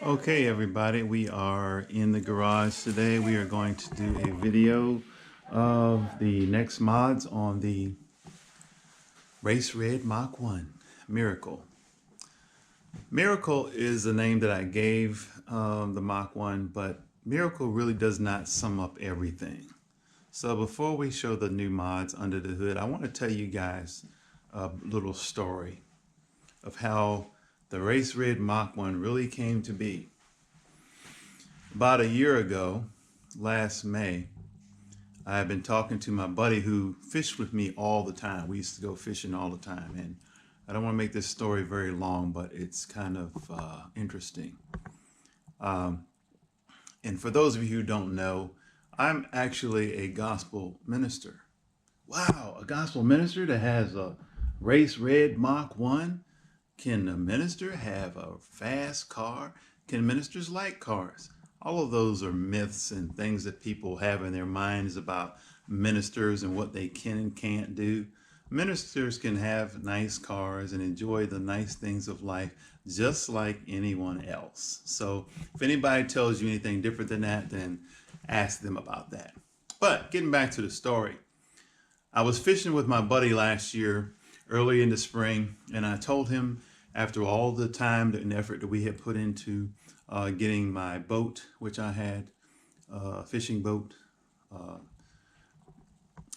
Okay, everybody, we are in the garage today. We are going to do a video of the next mods on the Race Red Mach 1 Miracle. Miracle is the name that I gave the Mach 1, but Miracle really does not sum up everything. So before we show the new mods under the hood, I want to tell you guys a little story of how the Race Red Mach 1 really came to be. About a year ago, last May, I had been talking to my buddy who fished with me all the time. We used to go fishing all the time. And I don't want to make this story very long, but it's kind of interesting. And for those of you who don't know, I'm actually a gospel minister. Wow, a gospel minister that has a Race Red Mach 1? Can a minister have a fast car? Can ministers like cars? All of those are myths and things that people have in their minds about ministers and what they can and can't do. Ministers can have nice cars and enjoy the nice things of life just like anyone else. So if anybody tells you anything different than that, then ask them about that. But getting back to the story, I was fishing with my buddy last year, early in the spring, and I told him after all the time and effort that we had put into getting my boat, which I had, a fishing boat,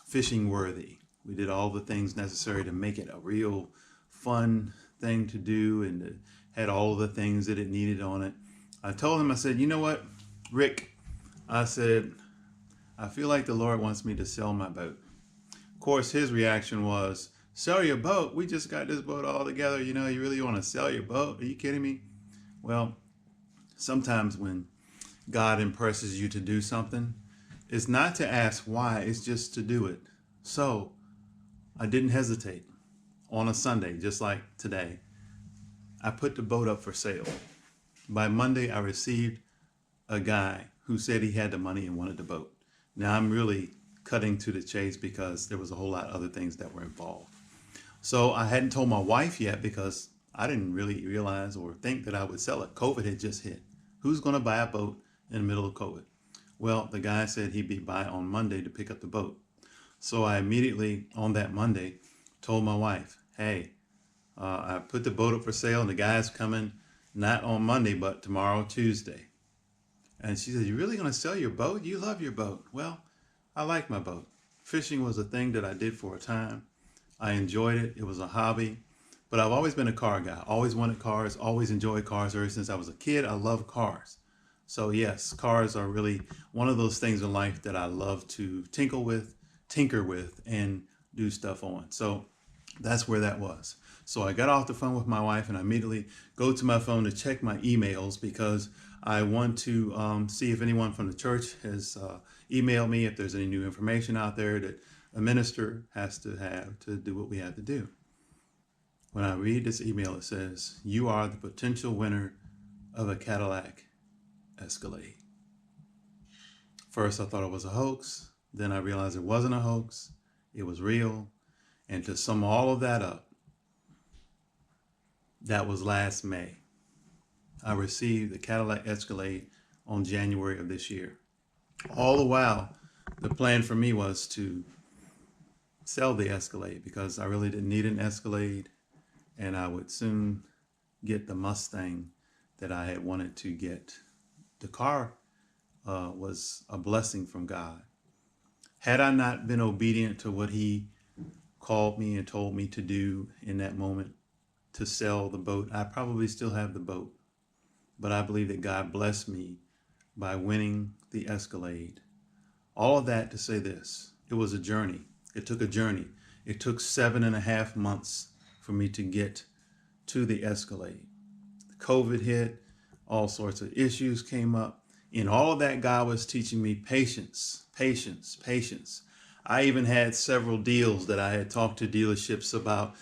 fishing worthy. We did all the things necessary to make it a real fun thing to do, and it had all the things that it needed on it. I told him, I said, you know what, Rick, I said, I feel like the Lord wants me to sell my boat. Of course, his reaction was, sell your boat? We just got this boat all together. You know, you really want to sell your boat? Are you kidding me? Well, sometimes when God impresses you to do something, it's not to ask why, it's just to do it. So I didn't hesitate. On a Sunday, just like today, I put the boat up for sale. By Monday, I received a guy who said he had the money and wanted the boat. Now I'm really cutting to the chase because there was a whole lot of other things that were involved. So I hadn't told my wife yet because I didn't really realize or think that I would sell it. COVID had just hit. Who's going to buy a boat in the middle of COVID? Well, the guy said he'd be by on Monday to pick up the boat. So I immediately, on that Monday, told my wife, hey, I put the boat up for sale and the guy's coming not on Monday, but tomorrow, Tuesday. And she said, you really going to sell your boat? You love your boat. Well, I like my boat. Fishing was a thing that I did for a time. I enjoyed it. It was a hobby. But I've always been a car guy. Always wanted cars, always enjoyed cars ever since I was a kid. I love cars. So yes, cars are really one of those things in life that I love to tinker with, and do stuff on. So that's where that was. So I got off the phone with my wife and I immediately go to my phone to check my emails because I want to see if anyone from the church has emailed me, if there's any new information out there that a minister has to have to do what we have to do. When I read this email, it says, you are the potential winner of a Cadillac Escalade. First, I thought it was a hoax. Then I realized it wasn't a hoax. It was real. And to sum all of that up, that was last May. I received the Cadillac Escalade on January of this year. All the while, the plan for me was to sell the Escalade because I really didn't need an Escalade, and I would soon get the Mustang that I had wanted to get. The car was a blessing from God. Had I not been obedient to what he called me and told me to do in that moment, to sell the boat, I probably still have the boat. But I believe that God blessed me by winning the Escalade. All of that to say this, it was a journey. It took a journey. It took 7.5 months for me to get to the Escalade. COVID hit, all sorts of issues came up. In all of that, God was teaching me patience, patience, patience. I even had several deals that I had talked to dealerships about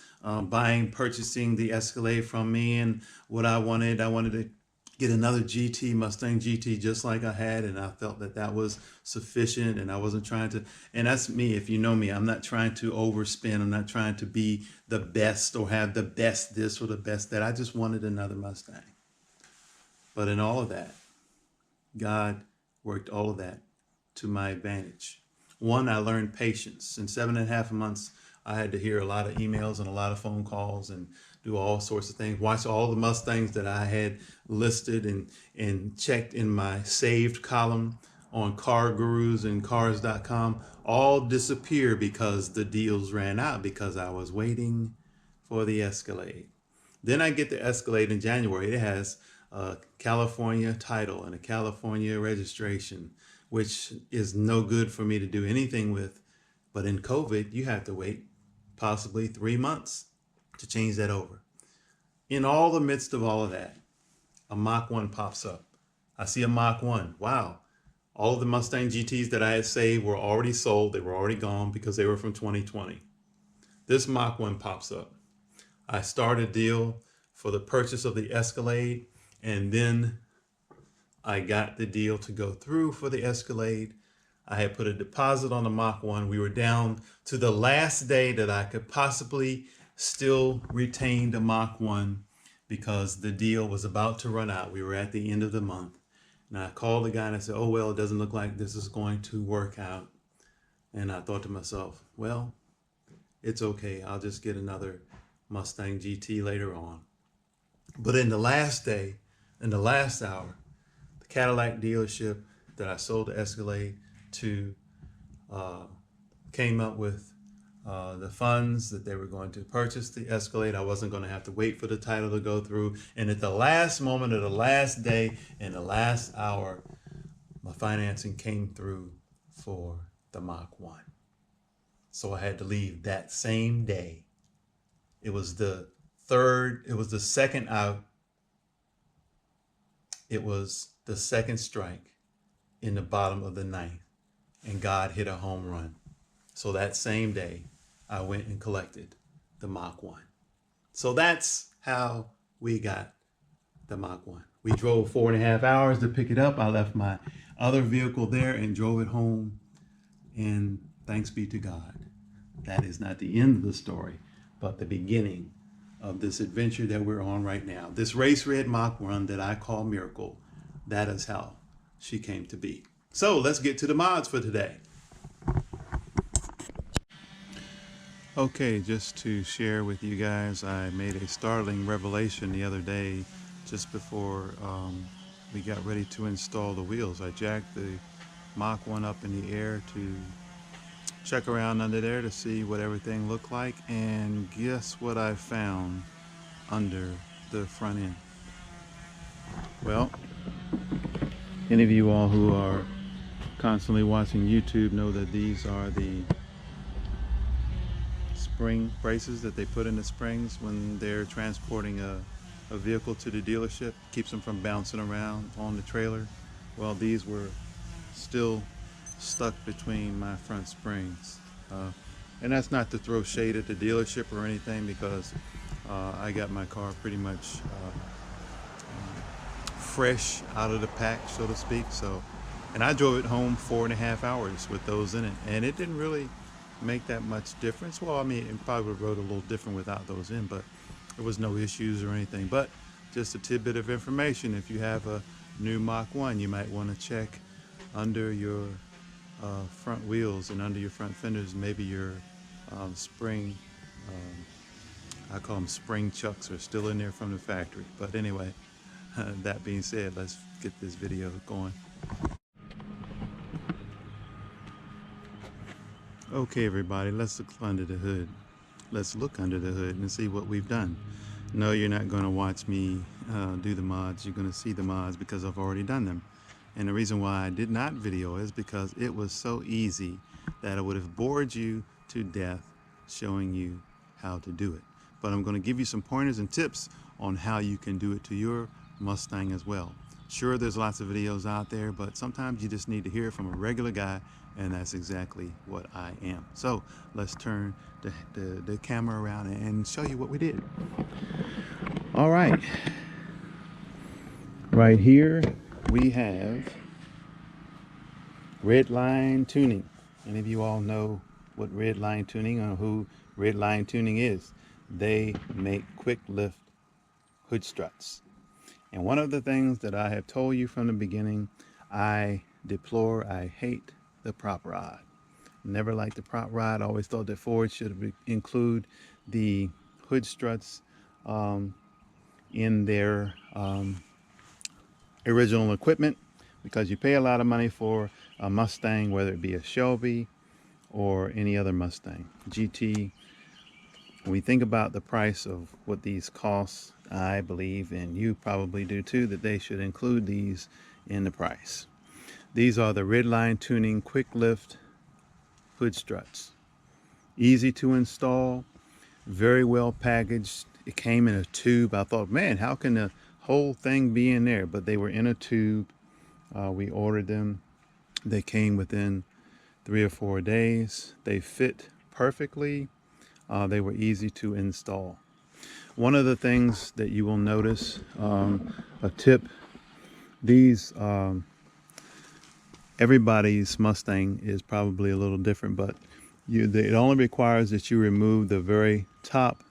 purchasing the Escalade from me, and what I wanted to get another GT, Mustang GT, just like I had, and I felt that that was sufficient, and I wasn't trying to, and that's me, if you know me, I'm not trying to overspend, I'm not trying to be the best or have the best this or the best that. I just wanted another Mustang. But in all of that, God worked all of that to my advantage. One, I learned patience. In 7.5 months, I had to hear a lot of emails and a lot of phone calls and do all sorts of things. Watch all the Mustangs that I had listed and checked in my saved column on Car Gurus and Cars.com all disappear because the deals ran out because I was waiting for the Escalade. Then I get the Escalade in January. It has a California title and a California registration, which is no good for me to do anything with. But in COVID, you have to wait possibly 3 months to change that over. In all the midst of all of that, a Mach 1 pops up. I see a Mach 1. Wow. All of the Mustang GTs that I had saved were already sold. They were already gone because they were from 2020. This Mach 1 pops up. I start a deal for the purchase of the Escalade, and then I got the deal to go through for the Escalade. I had put a deposit on the Mach 1. We were down to the last day that I could possibly still retain the Mach 1 because the deal was about to run out. We were at the end of the month. And I called the guy and I said, oh, well, it doesn't look like this is going to work out. And I thought to myself, well, it's okay. I'll just get another Mustang GT later on. But in the last day, in the last hour, the Cadillac dealership that I sold the Escalade to came up with the funds that they were going to purchase the Escalade. I wasn't going to have to wait for the title to go through. And at the last moment of the last day, in the last hour, my financing came through for the Mach 1. So I had to leave that same day. It was the second out. It was the second strike in the bottom of the ninth. And God hit a home run. So that same day, I went and collected the Mach 1. So that's how we got the Mach 1. We drove 4.5 hours to pick it up. I left my other vehicle there and drove it home. And thanks be to God. That is not the end of the story, but the beginning of this adventure that we're on right now. This Race Red Mach run that I call Miracle, that is how she came to be. So let's get to the mods for today. Okay, just to share with you guys, I made a startling revelation the other day just before we got ready to install the wheels. I jacked the Mach 1 up in the air to check around under there to see what everything looked like, and guess what I found under the front end? Well, any of you all who are constantly watching YouTube know that these are the spring braces that they put in the springs when they're transporting a vehicle to the dealership. Keeps them from bouncing around on the trailer. Well, these were still stuck between my front springs. And that's not to throw shade at the dealership or anything, because I got my car pretty much fresh out of the pack, so to speak. So, and I drove it home 4.5 hours with those in it, and it didn't really make that much difference. Well, I mean, it probably would have rode a little different without those in, but there was no issues or anything. But just a tidbit of information: if you have a new Mach 1, you might want to check under your front wheels and under your front fenders. Maybe your spring, I call them spring chucks, are still in there from the factory. But anyway, that being said, let's get this video going. Okay, everybody, let's look under the hood. Let's look under the hood and see what we've done. No, you're not going to watch me do the mods. You're going to see the mods because I've already done them. And the reason why I did not video is because it was so easy that I would have bored you to death showing you how to do it. But I'm going to give you some pointers and tips on how you can do it to your Mustang as well. Sure, there's lots of videos out there, but sometimes you just need to hear it from a regular guy, and that's exactly what I am. So let's turn the camera around and show you what we did. All right. Right here we have red line tuning. Any of you all know what red line tuning or who red line tuning is? They make quick lift hood struts. And one of the things that I have told you from the beginning, I hate the prop rod. Never liked the prop rod. I always thought that Ford should include the hood struts in their original equipment, because you pay a lot of money for a Mustang, whether it be a Shelby or any other Mustang GT. When we think about the price of what these cost, I believe, and you probably do too, that they should include these in the price. These are the Red Line Tuning Quick Lift hood struts. Easy to install, very well packaged. It came in a tube. I thought, man, how can the whole thing be in there? But they were in a tube. We ordered them. They came within 3 or 4 days. They fit perfectly. They were easy to install. One of the things that you will notice, a tip, these, everybody's Mustang is probably a little different, but it only requires that you remove the very top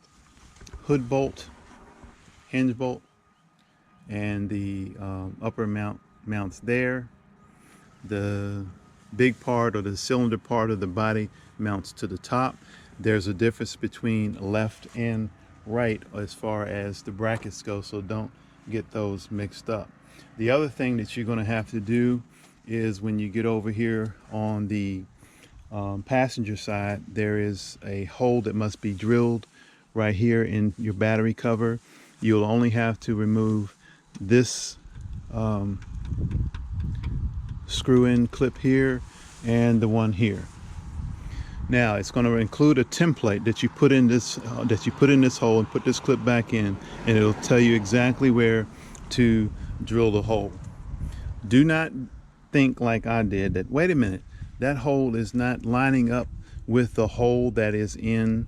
hood bolt, hinge bolt, and the upper mounts there. The big part, or the cylinder part of the body, mounts to the top. There's a difference between left and right as far as the brackets go, so don't get those mixed up. The other thing that you're going to have to do is, when you get over here on the passenger side, there is a hole that must be drilled right here in your battery cover. You'll only have to remove this screw-in clip here and the one here. Now it's going to include a template that you put in this hole, and put this clip back in, and it'll tell you exactly where to drill the hole. Do not think like I did, that wait a minute, that hole is not lining up with the hole that is in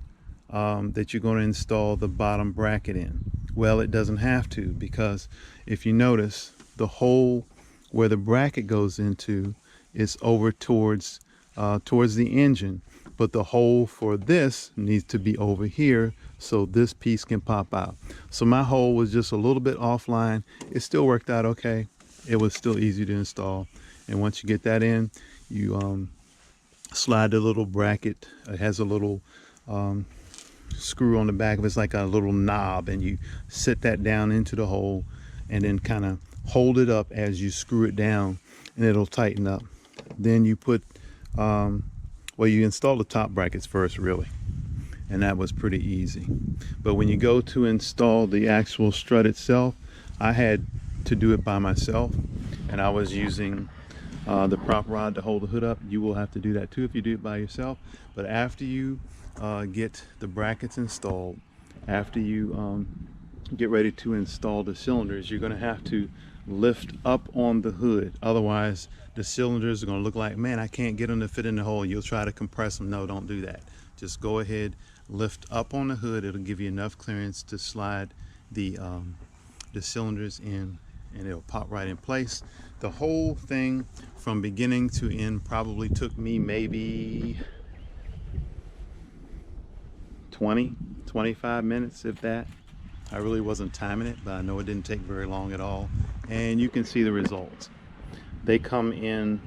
that you're going to install the bottom bracket in. Well, it doesn't have to, because if you notice, the hole where the bracket goes into is over towards the engine, but the hole for this needs to be over here so this piece can pop out. So my hole was just a little bit offline. It still worked out okay. It was still easy to install. And once you get that in, you slide the little bracket. It has a little screw on the back of it. It's like a little knob, and you sit that down into the hole and then kind of hold it up as you screw it down, and it'll tighten up. Then you put well, you install the top brackets first, really, and that was pretty easy. But when you go to install the actual strut itself, I had to do it by myself, and I was using the prop rod to hold the hood up. You will have to do that too if you do it by yourself. But after you get the brackets installed, after you get ready to install the cylinders, you're going to have to lift up on the hood. Otherwise, the cylinders are going to look like, man, I can't get them to fit in the hole. You'll try to compress them. No, don't do that. Just go ahead, lift up on the hood. It'll give you enough clearance to slide the cylinders in, and it'll pop right in place. The whole thing from beginning to end probably took me maybe 20-25 minutes, if that. I really wasn't timing it, but I know it didn't take very long at all. And you can see the results. They come in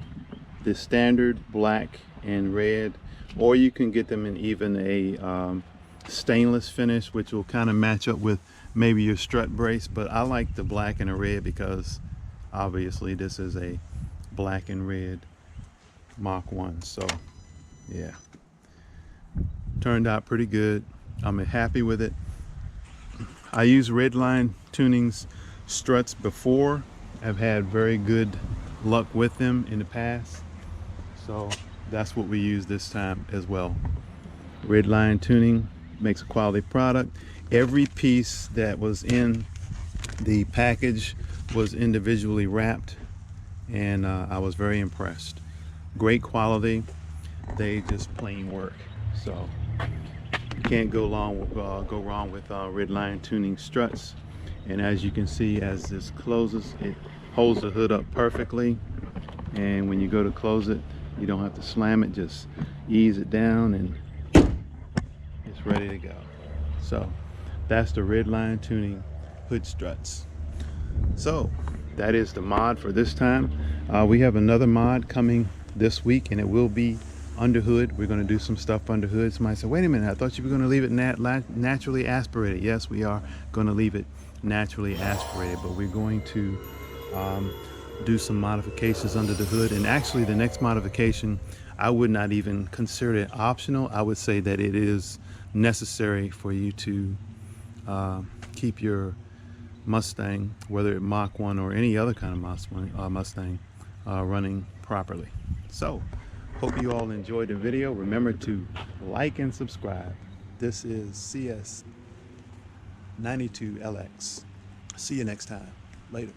the standard black and red, or you can get them in even a stainless finish, which will kind of match up with maybe your strut brace. But I like the black and the red because obviously this is a black and red Mach 1. So yeah, turned out pretty good. I'm happy with it. I used Red Line Tuning's struts before. I've had very good luck with them in the past, so that's what we use this time as well. Red Line Tuning makes a quality product. Every piece that was in the package was individually wrapped, and I was very impressed. Great quality. They just plain work. So you can't go wrong with Red Line Tuning struts. And as you can see, as this closes, it holds the hood up perfectly, and when you go to close it, you don't have to slam it. Just ease it down and it's ready to go. So that's the Red Line Tuning hood struts. So that is the mod for this time. We have another mod coming this week, and it will be under hood. We're going to do some stuff under hood. Somebody said, wait a minute, I thought you were going to leave it naturally aspirated. Yes, we are going to leave it naturally aspirated, but we're going to do some modifications under the hood. And actually the next modification, I would not even consider it optional. I would say that it is necessary for you to keep your Mustang, whether it Mach 1 or any other kind of Mustang, running properly. So hope you all enjoyed the video. Remember to like and subscribe. This is CS92LX. See you next time. Later.